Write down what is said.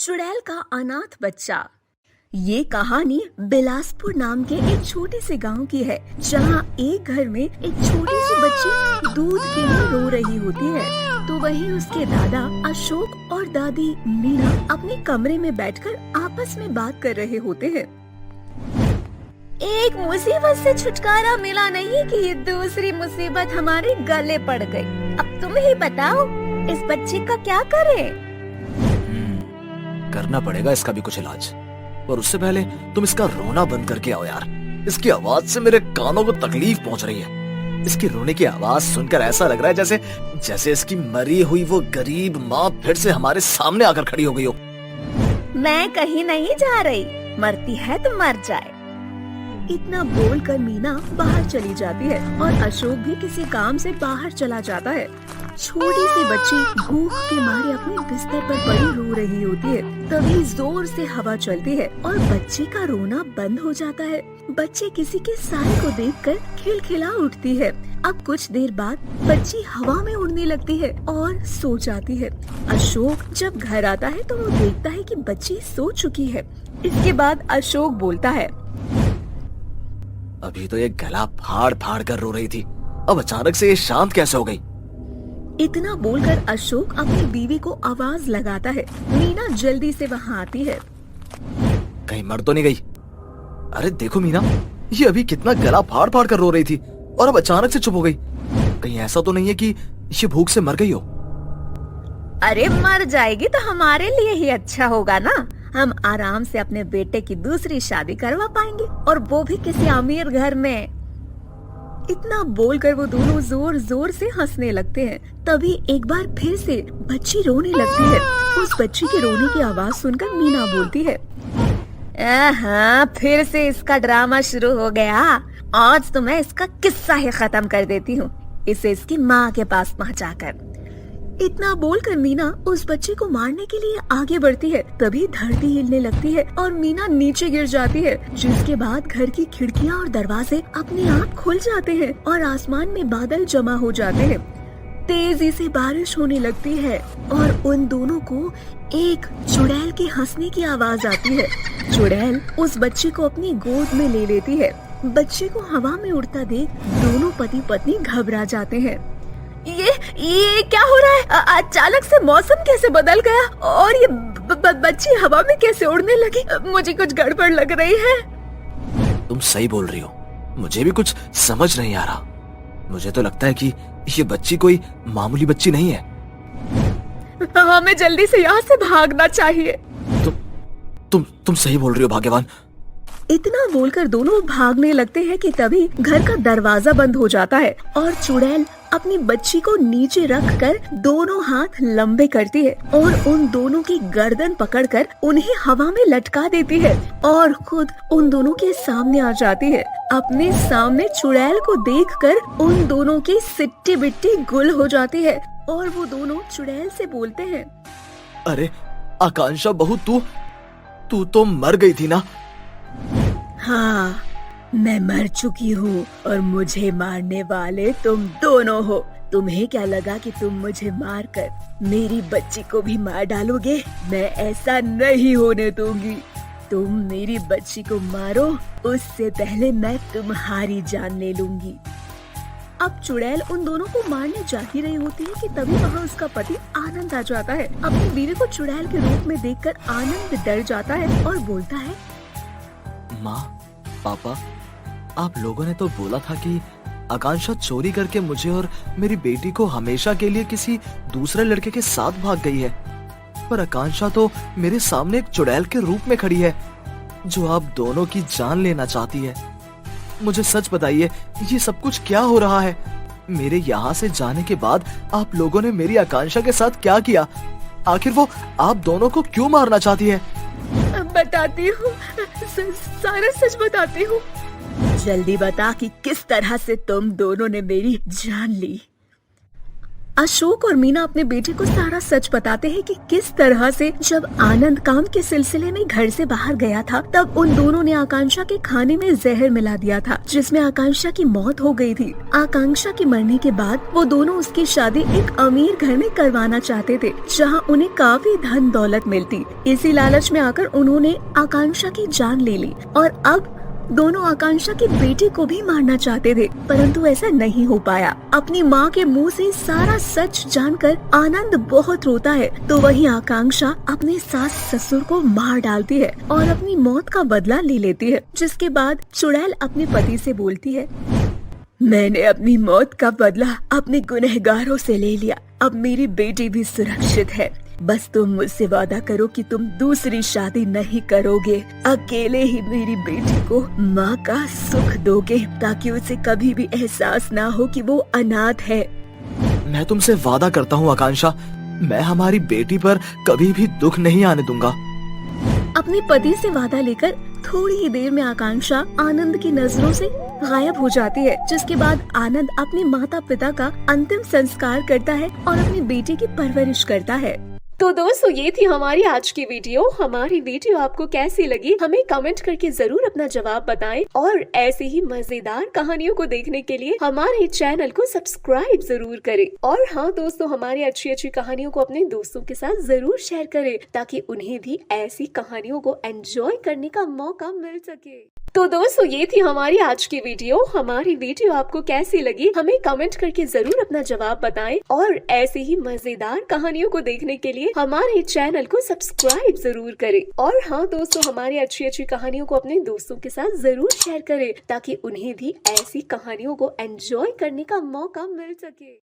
चुड़ैल का अनाथ बच्चा। ये कहानी बिलासपुर नाम के एक छोटे से गांव की है, जहां एक घर में एक छोटी सी बच्ची दूध के लिए रो रही होती है। तो वहीं उसके दादा अशोक और दादी मीना अपने कमरे में बैठकर आपस में बात कर रहे होते हैं। एक मुसीबत से छुटकारा मिला नहीं कि दूसरी मुसीबत हमारे गले पड़ गई। अब तुम ही बताओ, इस बच्चे का क्या करें? करना पड़ेगा इसका भी कुछ इलाज, पर उससे पहले तुम इसका रोना बंद करके आओ यार। इसकी आवाज से मेरे कानों को तकलीफ पहुंच रही है। इसकी रोने की आवाज सुनकर ऐसा लग रहा है जैसे इसकी मरी हुई वो गरीब माँ फिर से हमारे सामने आकर खड़ी हो गई हो। मैं कहीं नहीं जा रही, मरती है तो मर जाए। इतना बोलकर मीना बाहर चली जाती है और अशोक भी किसी काम से बाहर चला जाता है। छोटी सी बच्ची भूख के मारे अपने बिस्तर पर पड़ी रो रही होती है। तभी जोर से हवा चलती है और बच्ची का रोना बंद हो जाता है। बच्ची किसी के साए को देखकर खिलखिला उठती है। अब कुछ देर बाद बच्ची हवा में उड़ने लगती है और सो जाती है। अशोक जब घर आता है तो वो देखता है कि बच्ची सो चुकी है। इसके बाद अशोक बोलता है, अभी तो ये गला फाड़ फाड़ कर रो रही थी, अब अचानक से ये शांत कैसे हो गई? इतना बोलकर अशोक अपनी बीवी को आवाज लगाता है। मीना जल्दी से वहाँ आती है। कहीं मर तो नहीं गई? अरे देखो मीना, ये अभी कितना गला फाड़ फाड़ कर रो रही थी और अब अचानक से चुप हो गई। कहीं ऐसा तो नहीं है कि ये भूख से मर गई हो? अरे मर जाएगी तो हमारे लिए ही अच्छा होगा ना। हम आराम से अपने बेटे की दूसरी शादी करवा पाएंगे, और वो भी किसी अमीर घर में। इतना बोलकर वो दोनों जोर जोर से हंसने लगते हैं। तभी एक बार फिर से बच्ची रोने लगती है। उस बच्ची के रोने की आवाज सुनकर मीना बोलती है, हाँ, फिर से इसका ड्रामा शुरू हो गया। आज तो मैं इसका किस्सा ही खत्म कर देती हूँ, इसे इसकी माँ के पास पहुँचाकर। इतना बोलकर मीना उस बच्चे को मारने के लिए आगे बढ़ती है। तभी धरती हिलने लगती है और मीना नीचे गिर जाती है, जिसके बाद घर की खिड़कियां और दरवाजे अपने आप खुल जाते हैं और आसमान में बादल जमा हो जाते हैं। तेजी से बारिश होने लगती है और उन दोनों को एक चुड़ैल के हंसने की आवाज आती है। चुड़ैल उस बच्चे को अपनी गोद में ले लेती है। बच्चे को हवा में उड़ता देख दोनों पति पत्नी घबरा जाते हैं। ये क्या हो रहा है? अचानक से मौसम कैसे बदल गया और ये बच्ची हवा में कैसे उड़ने लगी? मुझे कुछ गड़बड़ लग रही है। तुम सही बोल रही हो, मुझे भी कुछ समझ नहीं आ रहा। मुझे तो लगता है कि ये बच्ची कोई मामूली बच्ची नहीं है। हमें जल्दी से यहाँ से भागना चाहिए। तुम सही बोल रही हो भाग्यवान। इतना बोलकर दोनों भागने लगते हैं कि तभी घर का दरवाजा बंद हो जाता है और चुड़ैल अपनी बच्ची को नीचे रखकर दोनों हाथ लंबे करती है और उन दोनों की गर्दन पकड़कर उन्हें हवा में लटका देती है और खुद उन दोनों के सामने आ जाती है। अपने सामने चुड़ैल को देखकर उन दोनों की सिट्टी बिट्टी गुल हो जाती है और वो दोनों चुड़ैल से बोलते हैं, अरे आकांक्षा बहू, तू तो मर गई थी ना? हाँ, मैं मर चुकी हूँ और मुझे मारने वाले तुम दोनों हो। तुम्हें क्या लगा कि तुम मुझे मारकर मेरी बच्ची को भी मार डालोगे? मैं ऐसा नहीं होने दूंगी। तुम मेरी बच्ची को मारो, उससे पहले मैं तुम्हारी जान ले लूंगी। अब चुड़ैल उन दोनों को मारने जा ही रही होती है कि तभी वहाँ उसका पति आनंद आ जाता है। अपनी बीवी को चुड़ैल के रूप में देखकर आनंद डर जाता है और बोलता है, माँ, पापा, आप लोगों ने तो बोला था कि आकांक्षा चोरी करके मुझे और मेरी बेटी को हमेशा के लिए किसी दूसरे लड़के के साथ भाग गई है, पर आकांक्षा तो मेरे सामने एक चुड़ैल के रूप में खड़ी है जो आप दोनों की जान लेना चाहती है। मुझे सच बताइए, ये सब कुछ क्या हो रहा है? मेरे यहाँ से जाने के बाद आप लोगों ने मेरी आकांक्षा के साथ क्या किया? आखिर वो आप दोनों को क्यों मारना चाहती है? बताती हूँ, सारा सच बताती हूँ। जल्दी बता कि किस तरह से तुम दोनों ने मेरी जान ली। अशोक और मीना अपने बेटे को सारा सच बताते हैं कि किस तरह से जब आनंद काम के सिलसिले में घर से बाहर गया था, तब उन दोनों ने आकांक्षा के खाने में जहर मिला दिया था, जिसमें आकांक्षा की मौत हो गई थी। आकांक्षा के मरने के बाद वो दोनों उसकी शादी एक अमीर घर में करवाना चाहते थे, जहाँ उन्हें काफी धन दौलत मिलती। इसी लालच में आकर उन्होंने आकांक्षा की जान ले ली और अब दोनों आकांक्षा की बेटी को भी मारना चाहते थे, परंतु ऐसा नहीं हो पाया। अपनी माँ के मुंह से सारा सच जानकर आनंद बहुत रोता है, तो वहीं आकांक्षा अपने सास ससुर को मार डालती है और अपनी मौत का बदला ले लेती है। जिसके बाद चुड़ैल अपने पति से बोलती है, मैंने अपनी मौत का बदला अपने गुनहगारों से ले लिया, अब मेरी बेटी भी सुरक्षित है। बस तुम मुझसे वादा करो कि तुम दूसरी शादी नहीं करोगे, अकेले ही मेरी बेटी को माँ का सुख दोगे, ताकि उसे कभी भी एहसास ना हो कि वो अनाथ है। मैं तुमसे वादा करता हूँ आकांक्षा, मैं हमारी बेटी पर कभी भी दुख नहीं आने दूंगा। अपने पति से वादा लेकर थोड़ी ही देर में आकांक्षा आनंद की नजरों से गायब हो जाती है, जिसके बाद आनंद अपने माता पिता का अंतिम संस्कार करता है और अपनी बेटी की परवरिश करता है। तो दोस्तों, ये थी हमारी आज की वीडियो। हमारी वीडियो आपको कैसी लगी हमें कमेंट करके जरूर अपना जवाब बताएं और ऐसे ही मजेदार कहानियों को देखने के लिए हमारे चैनल को सब्सक्राइब जरूर करें। और हाँ दोस्तों, हमारी अच्छी अच्छी कहानियों को अपने दोस्तों के साथ जरूर शेयर करें, ताकि उन्हें भी ऐसी कहानियों को एंजॉय करने का मौका मिल सके। तो दोस्तों, ये थी हमारी आज की वीडियो। हमारी वीडियो आपको कैसी लगी हमें कमेंट करके जरूर अपना जवाब बताएं और ऐसे ही मजेदार कहानियों को देखने के लिए हमारे चैनल को सब्सक्राइब जरूर करें। और हाँ दोस्तों, हमारी अच्छी अच्छी कहानियों को अपने दोस्तों के साथ जरूर शेयर करें, ताकि उन्हें भी ऐसी कहानियों को एंजॉय करने का मौका मिल सके।